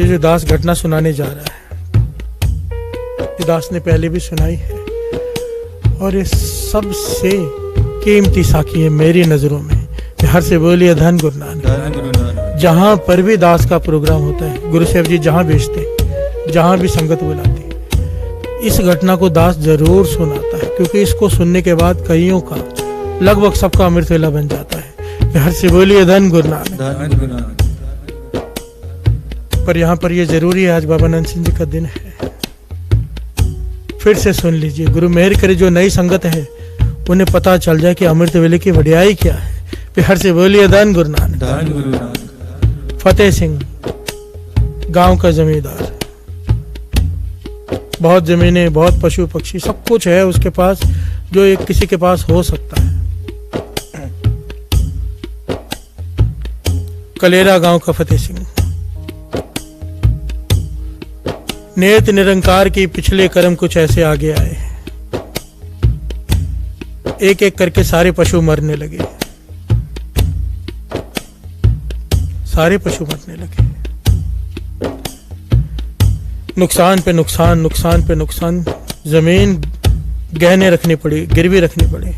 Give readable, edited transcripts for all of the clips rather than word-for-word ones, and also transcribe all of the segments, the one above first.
ये जो दास घटना सुनाने जा रहा है, ये दास ने पहले भी सुनाई है और ये सबसे कीमती साखी है मेरी नजरों में। हर से बोलिए धन गुरु नानक। जहां पर भी दास का प्रोग्राम होता है, गुरु साहब जी जहां भेजते, जहां भी संगत बुलाती, इस घटना को दास जरूर सुनाता है, क्योंकि इसको सुनने के बाद कईयों का, लगभग सबका अमृत वेला बन जाता है। हर से बोलिए धन गुरु नानक। पर यहाँ पर ये जरूरी है, आज बाबा नंद सिंह जी का दिन है, फिर से सुन लीजिए। गुरु मेहर करे जो नई संगत है उन्हें पता चल जाए कि अमृत वेले की वडियाई क्या है। हर से बोलिए धन गुरु नानक। फतेह सिंह गांव का जमींदार, बहुत जमीनें, बहुत पशु पक्षी, सब कुछ है उसके पास जो एक किसी के पास हो सकता है। कलेरा गांव का फतेह सिंह नेत निरंकार की पिछले कर्म कुछ ऐसे आगे आए, एक एक करके सारे पशु मरने लगे, सारे पशु मरने लगे। नुकसान पे नुकसान, नुकसान पे नुकसान, जमीन गहने रखनी पड़ी, गिरवी रखनी पड़ी।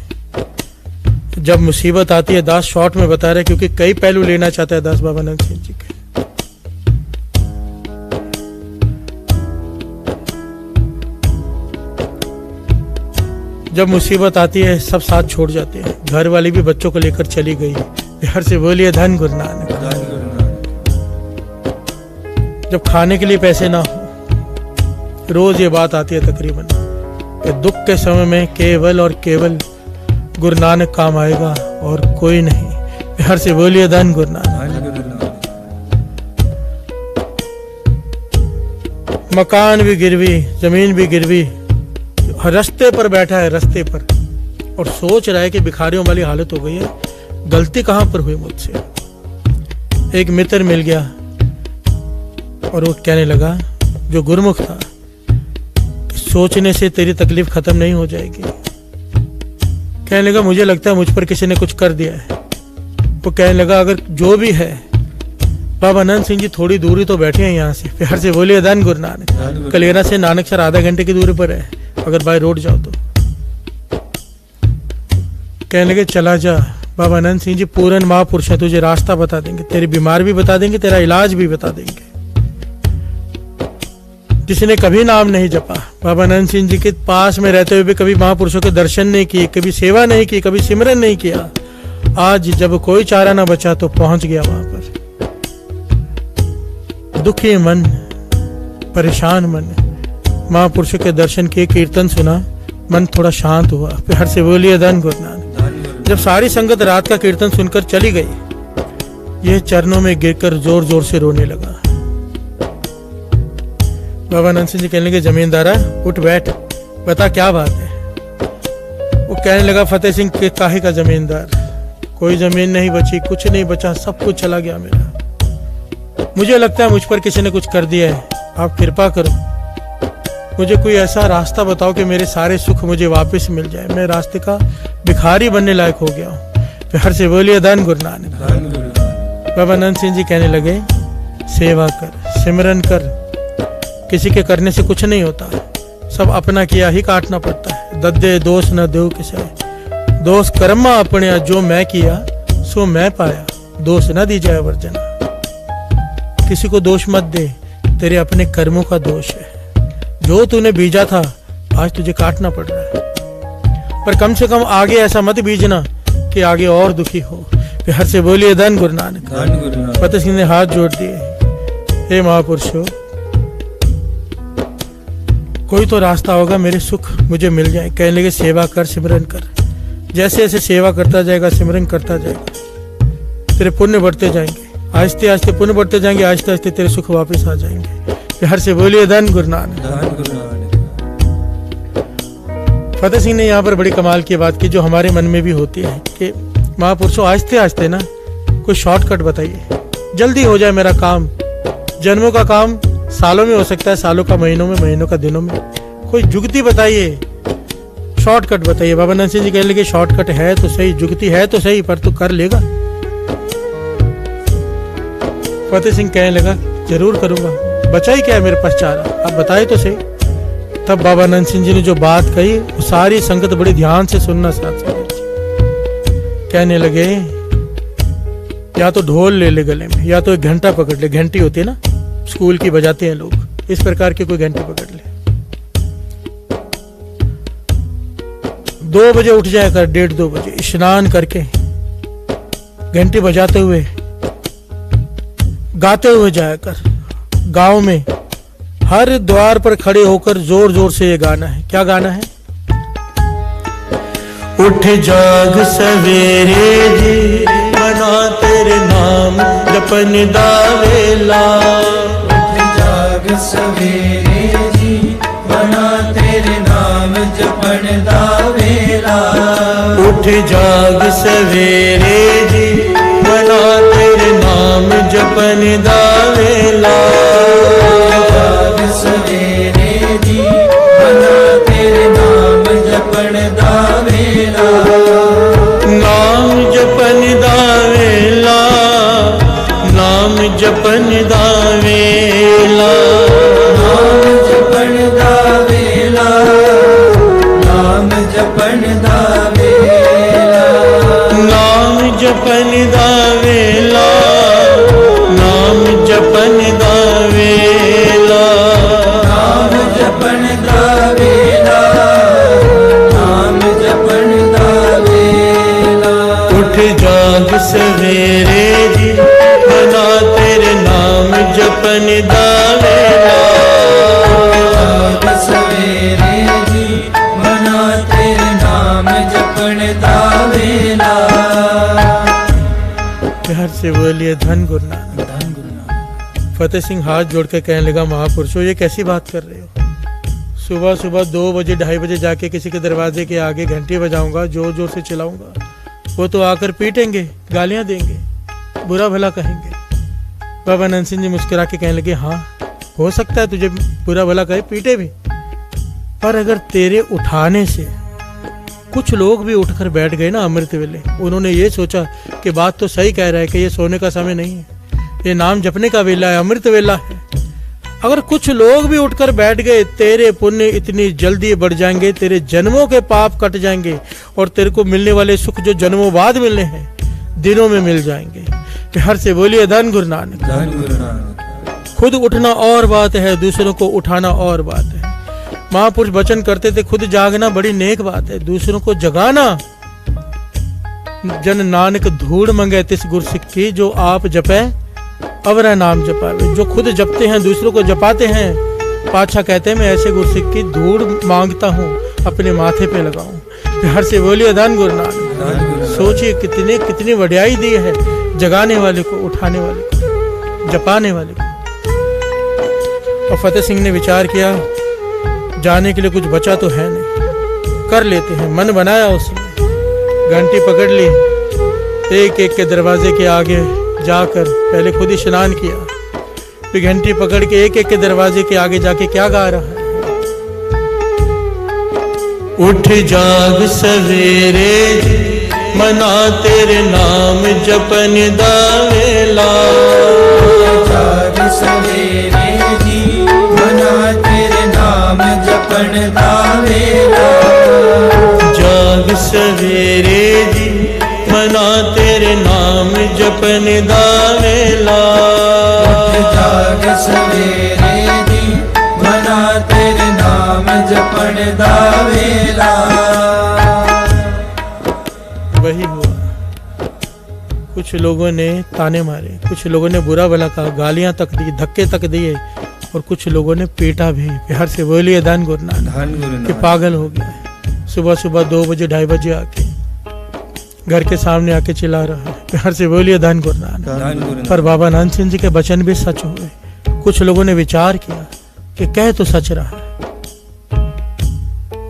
जब मुसीबत आती है, दास शॉर्ट में बता रहे क्योंकि कई पहलू लेना चाहता है दास बाबा नंद सिंह जी के। जब मुसीबत आती है सब साथ छोड़ जाते हैं, घर वाली भी बच्चों को लेकर चली गई। हर से बोलिए धन गुरु नानक। जब खाने के लिए पैसे ना हो, रोज ये बात आती है तकरीबन कि दुख के समय में केवल और केवल गुरु नानक काम आएगा और कोई नहीं। हर से बोलिए धन गुरु नानक। मकान भी गिरवी, जमीन भी गिरवी, रास्ते पर बैठा है, रास्ते पर, और सोच रहा है कि भिखारियों वाली हालत हो गई है, गलती कहां पर हुई मुझसे। एक मित्र मिल गया और वो कहने लगा, जो गुरुमुख था, सोचने से तेरी तकलीफ खत्म नहीं हो जाएगी। कहने लगा, मुझे लगता है मुझ पर किसी ने कुछ कर दिया है। वो कहने लगा, अगर जो भी है, बाबा नंद सिंह जी थोड़ी दूरी तो बैठे हैं यहाँ से। फिर से बोलिए धन गुरु नानक। कलेरा से नानकसर आधा घंटे की दूरी पर है, अगर बाय रोड जाओ तो। कहने लगे, चला जा, बाबा नंद सिंह जी पूर्ण महापुरुष है, तुझे रास्ता बता देंगे, तेरी बीमार भी बता देंगे, तेरा इलाज भी बता देंगे। जिसने कभी नाम नहीं जपा, बाबा नंद सिंह जी के पास में रहते हुए भी कभी महापुरुषों के दर्शन नहीं किए, कभी सेवा नहीं की, कभी सिमरन नहीं किया, आज जब कोई चारा ना बचा तो पहुंच गया वहां पर। दुखी मन, परेशान मन, महापुरुषों के दर्शन किए, कीर्तन सुना, मन थोड़ा शांत हुआ। फिर हर से बोलिए धन गुरु नानक। जब सारी संगत रात का कीर्तन सुनकर चली गई, यह चरणों में गिरकर जोर जोर से रोने लगा। बाबा नंद सिंह जी कहने लगे, जमींदारा उठ बैठ, बता क्या बात है। वो कहने लगा, फतेह सिंह के काहे का जमींदार, कोई जमीन नहीं बची, कुछ नहीं बचा, सब कुछ चला गया मेरा। मुझे लगता है मुझ पर किसी ने कुछ कर दिया है, आप कृपा करो, मुझे कोई ऐसा रास्ता बताओ कि मेरे सारे सुख मुझे वापस मिल जाए, मैं रास्ते का भिखारी बनने लायक हो गया हूँ। फिर हर से बोलिए धन गुरु नानक। बाबा नंद सिंह जी कहने लगे, सेवा कर, सिमरन कर, किसी के करने से कुछ नहीं होता, सब अपना किया ही काटना पड़ता है। दद्दे दोष न दो किसे, दोष कर्मा अपने, जो मैं किया सो मैं पाया, दोष न दी जाए वर्जना। किसी को दोष मत दे, तेरे अपने कर्मों का दोष है, जो तूने बीजा था आज तुझे काटना पड़ रहा है। पर कम से कम आगे ऐसा मत बीजना कि आगे और दुखी हो। फिर हर से बोलिए धन गुरु नानक। फतेह सिंह ने हाथ जोड़ दिए, हे महापुरुषों, कोई तो रास्ता होगा, मेरे सुख मुझे मिल जाए। कहने लगे, सेवा कर, सिमरन कर, जैसे जैसे सेवा करता जाएगा, सिमरन करता जाएगा, तेरे पुण्य बढ़ते जाएंगे, आहिस्ते आहिस्ते पुण्य बढ़ते जाएंगे, आहिस्ते आहिस्ते तेरे सुख वापस आ जाएंगे। हर से बोलिए धन गुरु नानक। फतेह सिंह ने यहाँ पर बड़ी कमाल की बात की, जो हमारे मन में भी होती है कि महापुरुषों आहिस्ते आहिस्ते ना कोई शॉर्टकट बताइए, जल्दी हो जाए मेरा काम। जन्मों का काम सालों में हो सकता है, सालों का महीनों में, महीनों का दिनों में। कोई जुगती बताइए, शॉर्टकट बताइए। बाबा नंद सिंह जी कहने लगे, शॉर्टकट है तो सही, जुगती है तो सही, पर तू कर लेगा। फतेह सिंह कहने लगा, जरूर करूंगा। बचा ही क्या है मेरे पास चारा, आप बताए तो सही। तब बाबा नंद सिंह जी ने जो बात कही वो सारी संगत बड़ी ध्यान से सुनना साथ साथ। कहने लगे या तो ढोल ले ले गले में, या तो एक घंटा पकड़ ले, घंटी होती है ना स्कूल की बजाते हैं लोग, इस प्रकार की कोई घंटी पकड़ ले। 2 बजे उठ जाया कर, 1:30-2 बजे स्नान करके घंटी बजाते हुए गाते हुए जाया कर। गांव में हर द्वार पर खड़े होकर जोर जोर से ये गाना है। क्या गाना है? उठ जाग सवेरे जी, बना तेरे नाम जपन दावेला। उठ जाग सवेरे जी, बना तेरे नाम जपन दावेला। उठ जाग सवेरे जी, बना तेरे नाम जपन दावेला। जाग सवेरे जी, बना तेरे नाम जपन दावेला। नाम जपन दावेला, नाम जपन दावेला। नाम जपन दावेला, नाम जपन दावेला। नाम जपन दावेला, नाम जपन दावेला। नाम जपन दावेला, नाम जपन दावेला। उठ जाग सवेरे जी, बना तेरे नाम जपन दावेला। जाग सवेरे जी, बना तेरे नाम जपन दावेला। प्यार से बोलिए धन गुरु नानक। धन गुरु नानक। फतेह सिंह हाथ जोड़ के कहने लगा, महापुरुषों ये कैसी बात कर रहे हो? सुबह सुबह 2 बजे 2:30 बजे जाके किसी के दरवाजे के आगे घंटी बजाऊंगा, जोर जोर से चिल्लाऊंगा, वो तो आकर पीटेंगे, गालियां देंगे, बुरा भला कहेंगे। बाबा नंद सिंह जी मुस्कुरा के कहने लगे, हाँ हो सकता है तुझे बुरा भला कहे, पीटे भी, पर अगर तेरे उठाने से कुछ लोग भी उठकर बैठ गए ना अमृत वेले, उन्होंने ये सोचा कि बात तो सही कह रहा है कि ये सोने का समय नहीं है, ये नाम जपने का वेला है, अमृत वेला है। अगर कुछ लोग भी उठकर बैठ गए, तेरे पुण्य इतनी जल्दी बढ़ जाएंगे, तेरे जन्मों के पाप कट जाएंगे और तेरे को मिलने वाले सुख जो जन्मों बाद मिलने हैं दिनों में मिल जाएंगे। प्यार से बोलिए धन गुरु नानक। धन गुरु नानक। खुद उठना और बात है, दूसरों को उठाना और बात है। महापुरुष वचन करते थे, खुद जागना बड़ी नेक बात है, दूसरों को जगाना। जन नानक धूड़ मंगे तिस गुर सिक्की, जो आप जपे अवरा नाम जपावे। जो खुद जपते हैं दूसरों को जपाते हैं, पाछा कहते हैं मैं ऐसे गुरसिक की धूड़ मांगता हूँ अपने माथे पे लगाऊं। प्यार से बोलिए धन गुरु नानक। सोचिए कितनी वड्याई दी है जगाने वाले को, उठाने वाले को, जपाने वाले को। और फतेह सिंह ने विचार किया, जाने के लिए कुछ बचा तो है नहीं, कर लेते हैं। मन बनाया उसने, घंटी पकड़ ली, एक एक के दरवाजे के आगे जाकर पहले खुद ही स्नान किया, फिर घंटी पकड़ के एक एक के दरवाजे के आगे जाके क्या गा रहा है? उठ जाग सवेरे मना तेरे नाम जपन दावेला। जाग सवेरे जी, मना तेरे नाम जपन दावेला। जाग सवेरे जी, मना तेरे नाम जपन दावेला। जाग सवेरे जी, मना तेरे नाम जपन दावेला। वही हुआ, कुछ लोगों ने ताने मारे, कुछ लोगों ने बुरा भला कहा, गालियां तक दी, धक्के तक दिए, और कुछ लोगों ने पीटा भी। प्यार से बोलिए धन गुरु नानक। कि पागल हो गया है, सुबह सुबह 2 बजे 2:30 बजे आके घर के सामने आके चिल्ला रहा है। प्यार से बोलिए धन गुरु नानक। पर बाबा नंद सिंह जी के वचन भी सच हुए। कुछ लोगों ने विचार किया कि कह तो सच रहा है,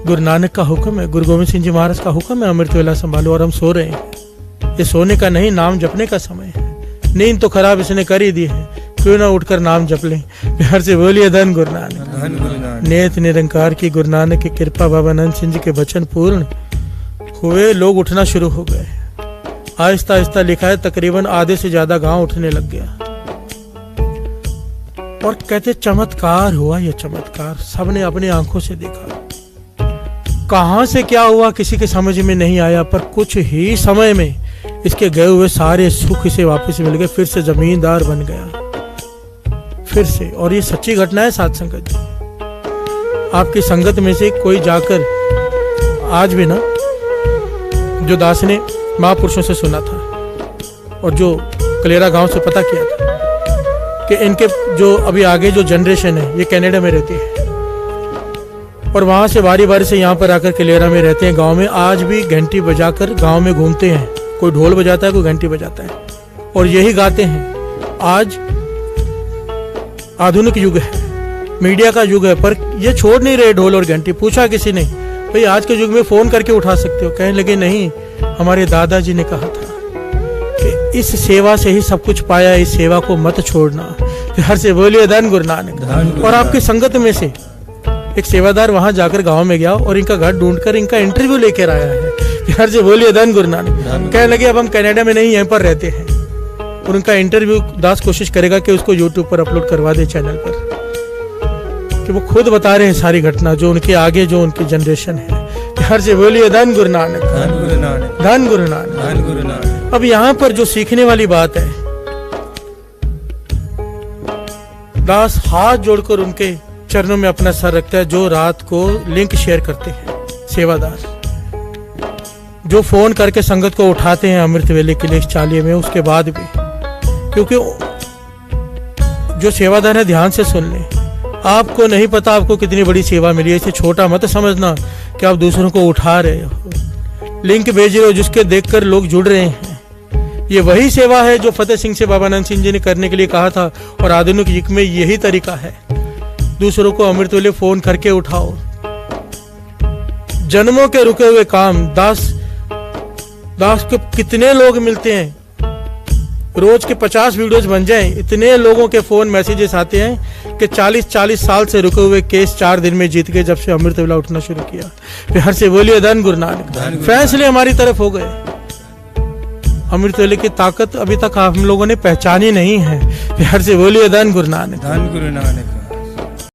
गुरु नानक का हुक्म है, गुरु गोविंद सिंह जी महाराज का हुक्म है, अमृत वेला संभालो, और हम सो रहे हैं। ये सोने का नहीं, नाम जपने का समय है। नींद तो खराब इसने कर ही दी है, क्यों ना उठकर नाम जप लें। प्यार से बोलिए धन गुरु नानक। नेत निरंकार की गुरु नानक की कृपा, बाबा नंद सिंह जी के वचन पूर्ण हुए, लोग उठना शुरू हो गए। आहिस्ता आहिस्ता लिखा है तकरीबन आधे से ज्यादा गांव उठने लग गया। और कहते चमत्कार हुआ, ये चमत्कार सबने अपनी आंखों से देखा। कहां से क्या हुआ किसी के समझ में नहीं आया, पर कुछ ही समय में इसके गए हुए सारे सुख इसे वापस मिल गए, फिर से जमींदार बन गया फिर से। और ये सच्ची घटना है साथ संगत जी। आपकी संगत में से कोई जाकर आज भी ना, जो दास ने महापुरुषों से सुना था और जो कलेरा गांव से पता किया था कि इनके जो अभी आगे जो जनरेशन है ये कनाडा में रहती है और वहां से बारी बारी से यहाँ पर आकर कलेरा में रहते हैं। गांव में आज भी घंटी बजाकर गांव में घूमते हैं, कोई ढोल बजाता है, कोई घंटी बजाता है और यही गाते हैं। आज आधुनिक युग है, मीडिया का युग है, पर ये छोड़ नहीं रहे ढोल और घंटी। पूछा किसी ने, भाई आज के युग में फोन करके उठा सकते हो? कहने लगे नहीं, हमारे दादाजी ने कहा था कि इस सेवा से ही सब कुछ पाया, इस सेवा को मत छोड़ना। हर से बोलिए धन गुरु नानक। और आपकी संगत में से एक सेवादार वहां जाकर गांव में गया और इनका घर ढूंढकर इनका इंटरव्यू लेकर आया है। हर से बोलिए धन गुरु नानक। कहने लगे अब हम कनाडा में नहीं, यहीं पर रहते हैं। और उनका इंटरव्यू दास कोशिश करेगा कि उसको यूट्यूब पर अपलोड करवा दे चैनल पर, कि वो खुद बता रहे हैं सारी घटना जो उनके आगे जो उनकी जनरेशन है। हर से बोलिए धन गुरु नानक, धन गुरु नानक, धन गुरु नानक, धन गुरु नानक। अब यहाँ पर जो सीखने वाली बात है, दास हाथ जोड़कर उनके चरणों में अपना सर रखता है। जो रात को लिंक शेयर करते हैं सेवादार, जो फोन करके संगत को उठाते हैं अमृत वेले के लिए इस चालिये में, उसके बाद भी, क्योंकि जो सेवादार है ध्यान से सुन लें, आपको नहीं पता आपको कितनी बड़ी सेवा मिली है। इसे छोटा मत समझना कि आप दूसरों को उठा रहे हो, लिंक भेज रहे हो जिसके देखकर लोग जुड़ रहे हैं। ये वही सेवा है जो फतेह सिंह से बाबा नंद सिंह जी ने करने के लिए कहा था और आधुनिक युग में यही तरीका है। दूसरों को अमृत वेले फोन करके उठाओ। जन्मों के रुके हुए काम, दास के कितने लोग मिलते हैं, रोज के 50 वीडियोस बन जाएं, इतने लोगों के फोन मैसेजेस आते हैं कि 40-40 साल से रुके हुए केस 4 दिन में जीत गए जब से अमृत वेला उठना शुरू किया। फिर हर से बोलिए धन गुरु नानक। फैसले हमारी तरफ हो गए। अमृत वेले की ताकत अभी तक हम लोगों ने पहचानी नहीं है। फिर हर से बोलिए धन गुरु नानक, धन गुरु नानक।